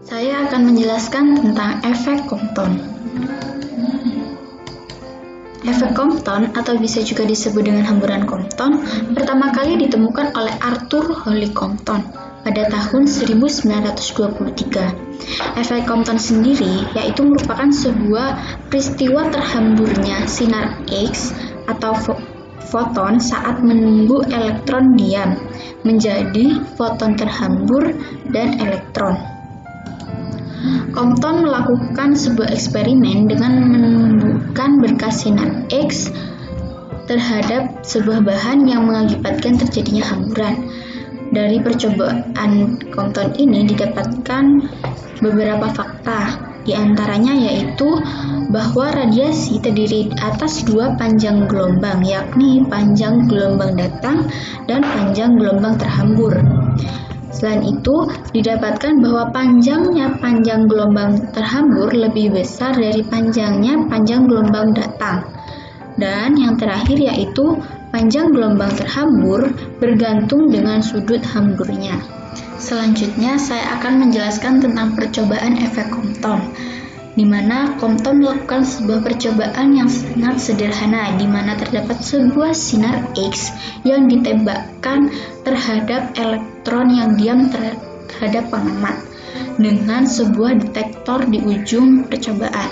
Saya akan menjelaskan tentang efek Compton. Efek Compton, atau bisa juga disebut dengan hamburan Compton, pertama kali ditemukan oleh Arthur Holly Compton pada tahun 1923. Efek Compton sendiri yaitu merupakan sebuah peristiwa terhamburnya sinar X atau foton saat menunggu elektron diam menjadi foton terhambur dan elektron. Compton melakukan sebuah eksperimen dengan menumbuhkan berkas sinar X terhadap sebuah bahan yang mengakibatkan terjadinya hamburan. Dari percobaan Compton ini didapatkan beberapa fakta, di antaranya yaitu bahwa radiasi terdiri atas dua panjang gelombang, yakni panjang gelombang datang dan panjang gelombang terhambur. Selain itu, didapatkan bahwa panjangnya panjang gelombang terhambur lebih besar dari panjangnya panjang gelombang datang. Dan yang terakhir yaitu panjang gelombang terhambur bergantung dengan sudut hamburnya. Selanjutnya, saya akan menjelaskan tentang percobaan efek Compton, di mana Compton melakukan sebuah percobaan yang sangat sederhana, di mana terdapat sebuah sinar X yang ditembakkan terhadap elektron yang diam terhadap pengamat dengan sebuah detektor di ujung percobaan.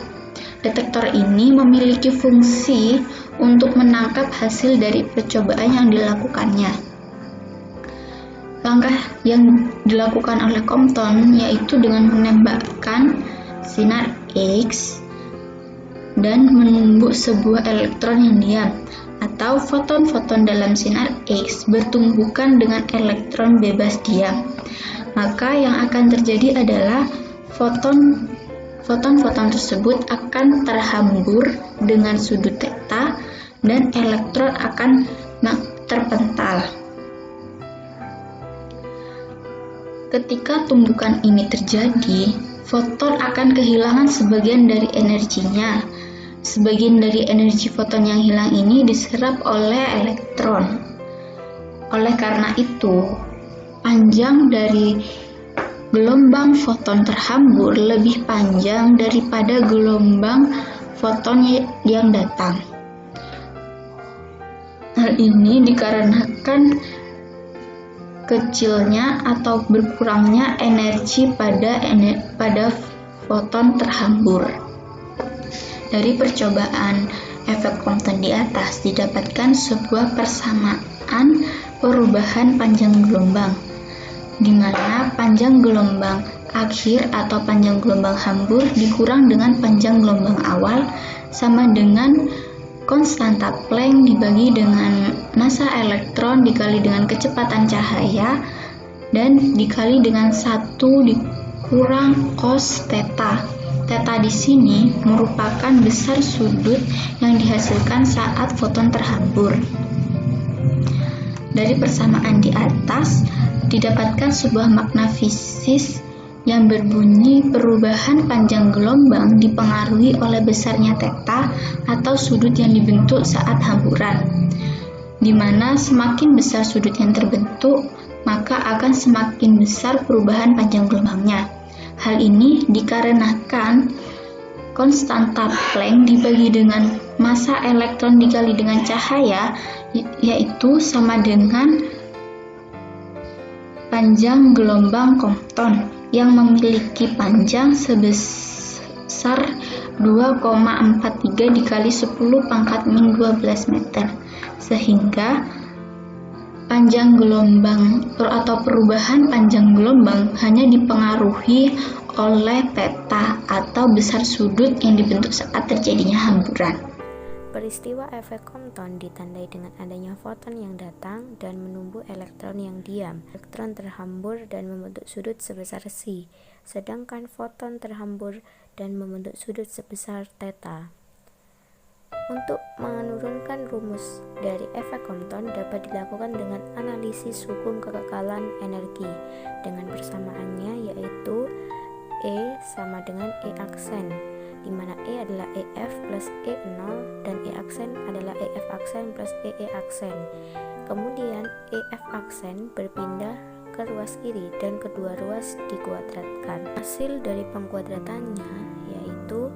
Detektor ini memiliki fungsi untuk menangkap hasil dari percobaan yang dilakukannya. Langkah yang dilakukan oleh Compton yaitu dengan menembakkan sinar X dan menumbuk sebuah elektron yang diam, atau foton-foton dalam sinar X bertumbukan dengan elektron bebas diam. Maka yang akan terjadi adalah foton-foton tersebut akan terhambur dengan sudut theta dan elektron akan terpental. Ketika tumbukan ini terjadi, foton akan kehilangan sebagian dari energinya. Sebagian dari energi foton yang hilang ini diserap oleh elektron. Oleh karena itu, panjang dari gelombang foton terhambur lebih panjang daripada gelombang foton yang datang. Hal ini dikarenakan kecilnya atau berkurangnya energi pada foton terhambur. Dari percobaan efek Compton di atas didapatkan sebuah persamaan perubahan panjang gelombang, di mana panjang gelombang akhir atau panjang gelombang hambur dikurang dengan panjang gelombang awal sama dengan konstanta Planck dibagi dengan massa elektron dikali dengan kecepatan cahaya dan dikali dengan 1 dikurang cos theta. Theta di sini merupakan besar sudut yang dihasilkan saat foton terhambur. Dari persamaan di atas didapatkan sebuah makna fisis yang berbunyi perubahan panjang gelombang dipengaruhi oleh besarnya theta atau sudut yang dibentuk saat hamburan, di mana semakin besar sudut yang terbentuk, maka akan semakin besar perubahan panjang gelombangnya. Hal ini dikarenakan konstanta Planck dibagi dengan massa elektron dikali dengan cahaya, yaitu sama dengan panjang gelombang Compton yang memiliki panjang sebesar 2,43 dikali 10 pangkat min 12 meter, sehingga panjang gelombang atau perubahan panjang gelombang hanya dipengaruhi oleh theta atau besar sudut yang dibentuk saat terjadinya hamburan. Peristiwa efek Compton ditandai dengan adanya foton yang datang dan menumbuk elektron yang diam. Elektron terhambur dan membentuk sudut sebesar psi, sedangkan foton terhambur dan membentuk sudut sebesar theta. Untuk menurunkan rumus dari efek Compton dapat dilakukan dengan analisis hukum kekekalan energi dengan persamaannya, yaitu E sama dengan E aksen, di mana E adalah EF plus E0 dan E aksen adalah EF aksen plus EE aksen. Kemudian EF aksen berpindah ke ruas kiri dan kedua ruas dikuadratkan. Hasil dari pengkuadratannya yaitu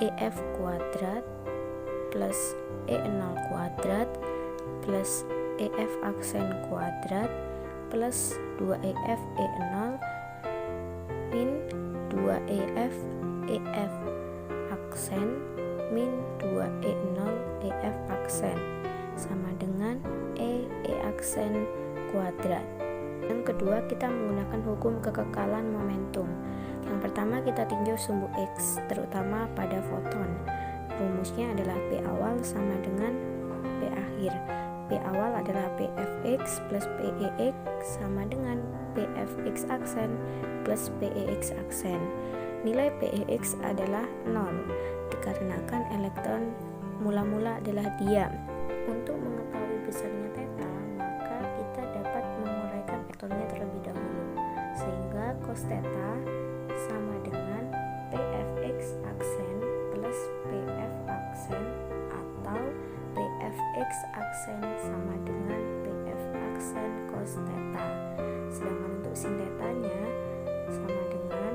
EF kuadrat plus E0 kuadrat plus EF aksen kuadrat plus 2EF E0 min 2EF EF aksen min 2E0 EF aksen sama dengan E aksen kuadrat. Yang kedua, kita menggunakan hukum kekekalan momentum. Yang pertama, kita tinjau sumbu X, terutama pada foton. Rumusnya adalah P awal sama dengan P akhir. P awal adalah PFX plus PEX sama dengan PFX aksen plus PEX aksen. Nilai PEX adalah 0, dikarenakan elektron mula-mula adalah diam. Untuk mengetahui besarnya theta, maka kita dapat menguraikan vektornya terlebih dahulu, sehingga cos theta sama dengan PFX aksen plus PF aksen atau PFX aksen sama dengan PF aksen cos theta. Sedangkan untuk sin theta-nya sama dengan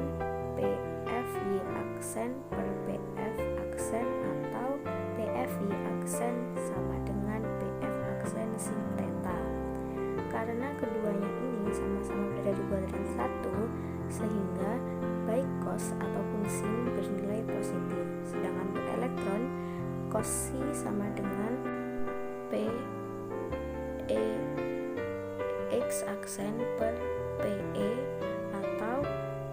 PFY aksen per PF aksen atau PFY aksen sama dengan PF aksen sin theta. Karena keduanya ini sama-sama berada di kuadran 1, sehingga baik cos ataupun sin bernilai positif. Sedangkan untuk elektron, cos C sama dengan PEX aksen per PE atau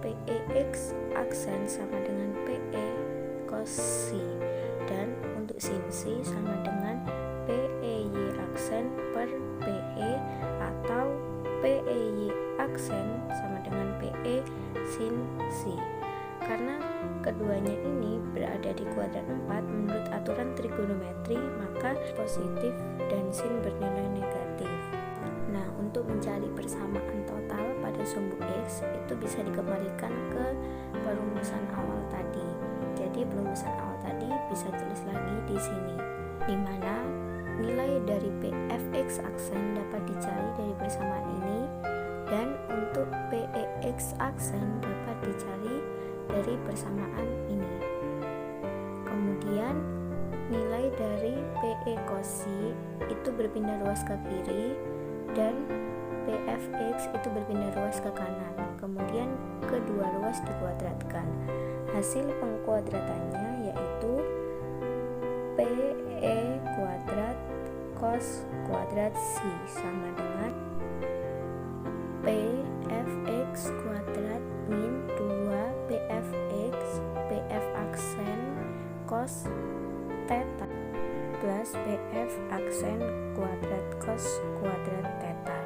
PEX aksen sama dengan PE cos C. Dan untuk sin C sama dengan PEY aksen per PE atau PEY aksen sama dengan PE sin C. Karena keduanya ini berada di kuadran 4 menurut aturan trigonometri, maka positif dan sin bernilai negatif. Nah, untuk mencari persamaan total pada sumbu X itu bisa dikembalikan ke perumusan awal tadi. Jadi perumusan awal tadi bisa tulis lagi di sini, di mana nilai dari PFX aksen dapat dicari dari persamaan ini, dan untuk PEX aksen dapat dicari dari persamaan ini. Kemudian nilai dari PE cos C itu berpindah ruas ke kiri dan PFX itu berpindah ruas ke kanan. Kemudian kedua ruas dikuadratkan. Hasil pengkuadratannya yaitu PE kuadrat cos kuadrat C sama dengan PFX kuadrat min 2 PFX PF aksen cos theta plus PF aksen kuadrat cos kuadrat theta.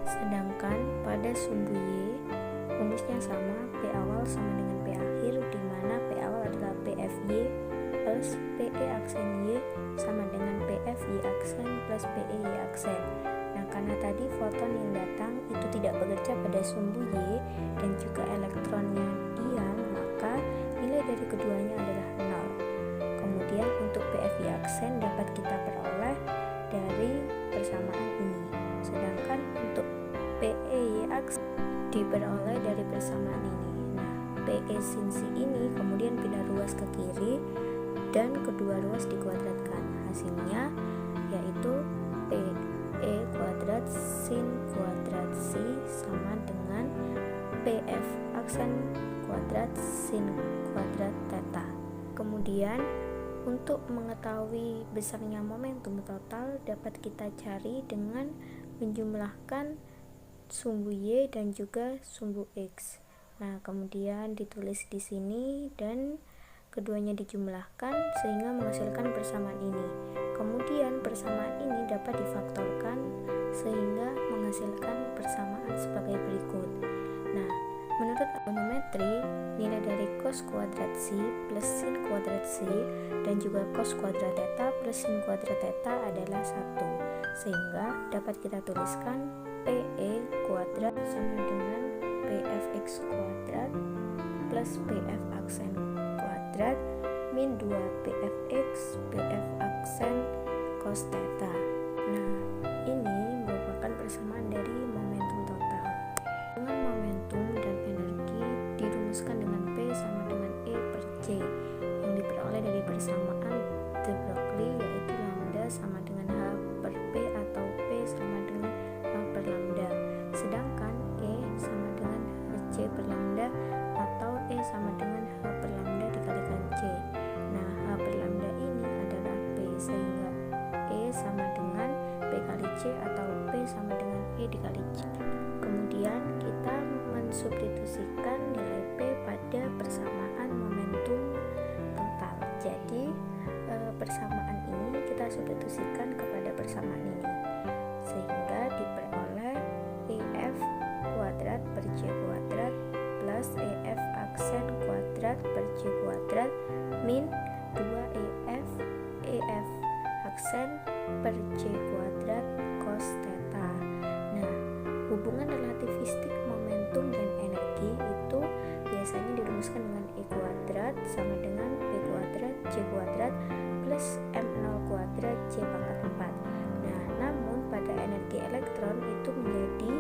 Sedangkan pada sumbu Y rumusnya sama, P awal sama dengan P akhir, di mana P awal adalah PFY plus PE aksen Y sama dengan PFY aksen plus PEY aksen. Nah, karena tadi foton yang datang itu tidak bekerja pada sumbu Y dan juga elektronnya diam, maka nilai dari keduanya adalah 0. Kemudian untuk PFY aksen dapat kita peroleh dari persamaan ini. Sedangkan untuk PEY aksen diperoleh dari persamaan ini. Nah, PE sin C ini kemudian pindah ruas ke kiri dan kedua ruas dikuadratkan. Hasilnya yaitu PE kuadrat sin kuadrat C sama dengan PF aksen kuadrat sin kuadrat theta. Kemudian untuk mengetahui besarnya momentum total dapat kita cari dengan menjumlahkan sumbu Y dan juga sumbu X. Nah, kemudian ditulis di sini dan keduanya dijumlahkan sehingga menghasilkan persamaan ini. Kemudian persamaan ini dapat difaktorkan sehingga menghasilkan persamaan sebagai berikut. Nah, menurut trigonometri, nilai dari cos kuadrat C plus sin kuadrat C dan juga cos kuadrat theta plus sin kuadrat theta adalah 1. Sehingga dapat kita tuliskan PE kuadrat sama dengan PFX kuadrat plus PF aksen kuadrat min 2 PFX PF aksen cos theta. Nah, ini merupakan persamaan dari momentum total. persamaan ini kita substitusikan kepada persamaan ini, sehingga diperoleh EF kuadrat per C kuadrat plus EF aksen kuadrat per C kuadrat min 2EF aksen per C kuadrat cos theta. Nah, hubungan relativistik momentum dan energi itu biasanya dirumuskan dengan E kuadrat sama dengan P kuadrat C kuadrat plus M0 kuadrat C pangkat 4. Nah, namun pada energi elektron itu menjadi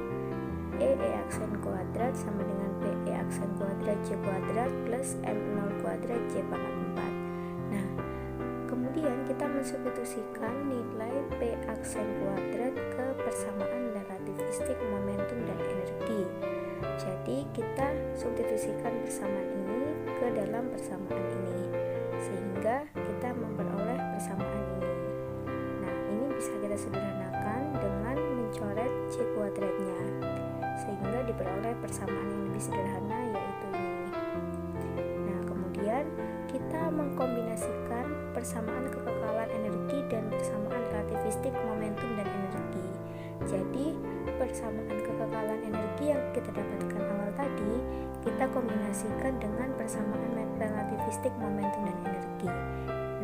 E aksen kuadrat sama dengan PE aksen kuadrat C kuadrat plus M0 kuadrat C pangkat 4. Nah, kemudian kita mensubstitusikan nilai P aksen kuadrat ke persamaan relativistik momentum dan energi. Jadi kita substitusikan persamaan ini ke dalam persamaan ini, sehingga kita memperoleh persamaan ini. Nah, ini bisa kita sederhanakan dengan mencoret C kuadratnya, sehingga diperoleh persamaan yang lebih sederhana, yaitu ini. Nah, kemudian kita mengkombinasikan persamaan kekekalan energi dan persamaan relativistik momentum dan energi. Jadi persamaan kekekalan energi yang kita dapatkan awal tadi kita kombinasikan dengan persamaan relativistik momentum dan energi.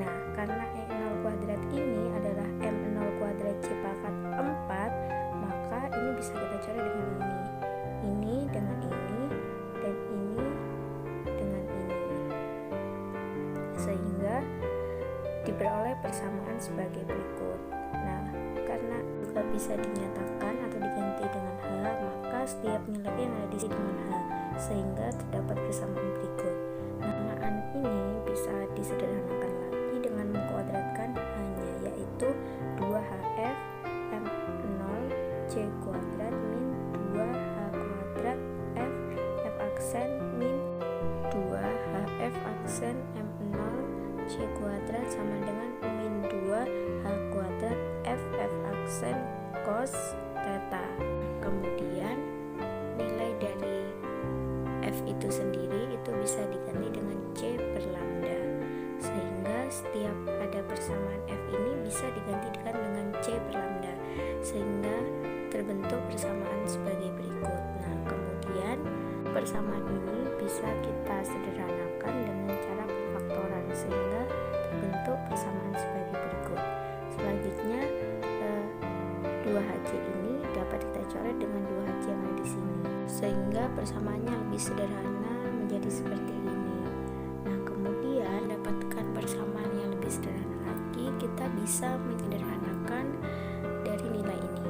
Nah, karena E0 kuadrat ini adalah M0 kuadrat C pangkat 4, maka ini bisa kita coret dengan ini dengan ini, dan ini dengan ini, sehingga diperoleh persamaan sebagai berikut. Nah, karena juga bisa dinyatakan atau diganti dengan H, maka setiap nilai yang ada di sini dengan H, sehingga terdapat persamaan berikut. Persamaan ini bisa disederhanakan lagi dengan mengkuadratkan H-nya, yaitu 2HF M0 C kuadrat min 2H kuadrat F aksen min 2HF aksen M0 C kuadrat sama dengan min 2H kuadrat F aksen cos theta. Kemudian nilai dari F itu sendiri itu bisa diganti dengan C per lambda, sehingga setiap ada persamaan F ini bisa digantikan dengan C per lambda, sehingga terbentuk persamaan sebagai berikut. Nah, kemudian persamaan ini bisa kita sederhanakan dengan cara pemfaktoran, sehingga terbentuk persamaan sebagai berikut. Selanjutnya 2HC ini dapat kita coret dengan 2HC yang ada di sini, sehingga persamaannya lebih sederhana menjadi seperti ini. Nah, kemudian dapatkan persamaan yang lebih sederhana lagi, kita bisa menyederhanakan dari nilai ini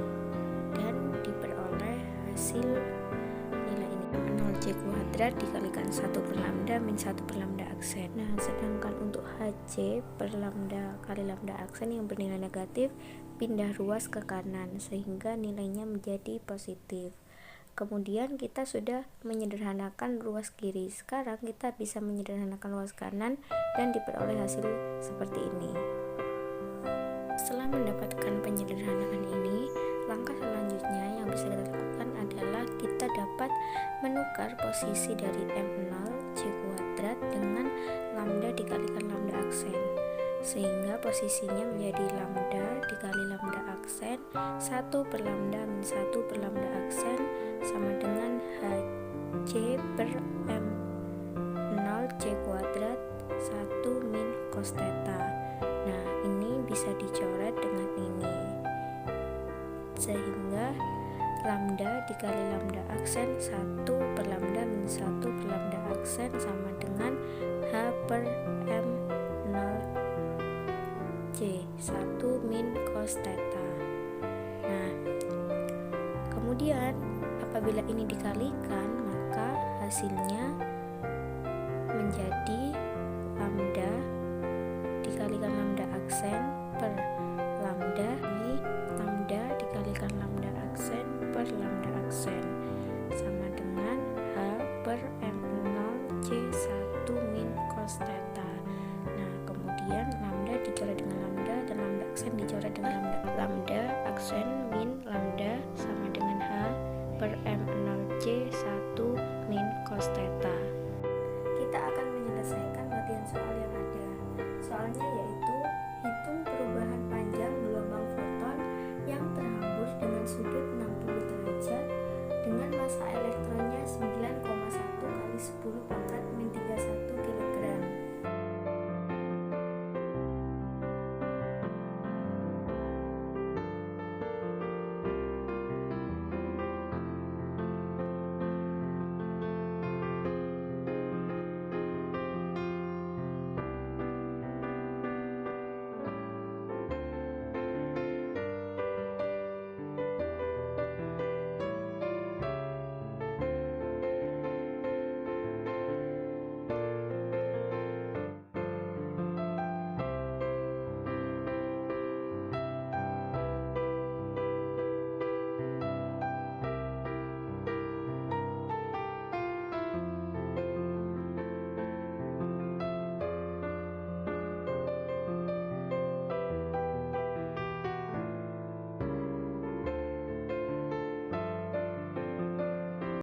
dan diperoleh hasil nilai ini 0 C kuadrat dikalikan 1 per lambda min 1 per lambda aksen. Nah, sedangkan untuk HC per lambda kali lambda aksen yang bernilai negatif pindah ruas ke kanan, sehingga nilainya menjadi positif. Kemudian kita sudah menyederhanakan ruas kiri. Sekarang kita bisa menyederhanakan ruas kanan dan diperoleh hasil seperti ini. Setelah mendapatkan penyederhanaan ini, langkah selanjutnya yang bisa kita lakukan adalah kita dapat menukar posisi dari M0 C kuadrat dengan lambda dikalikan lambda aksen, sehingga posisinya menjadi lambda dikali lambda aksen 1 per lambda min 1 per lambda aksen sama dengan HC per M0 C kuadrat 1 min cos theta. Nah, ini bisa dicoret dengan ini, sehingga lambda dikali lambda aksen 1 per lambda min 1 per lambda aksen sama dengan H per M0 C 1 min cos theta. Nah, kemudian apabila ini dikalikan, maka hasilnya menjadi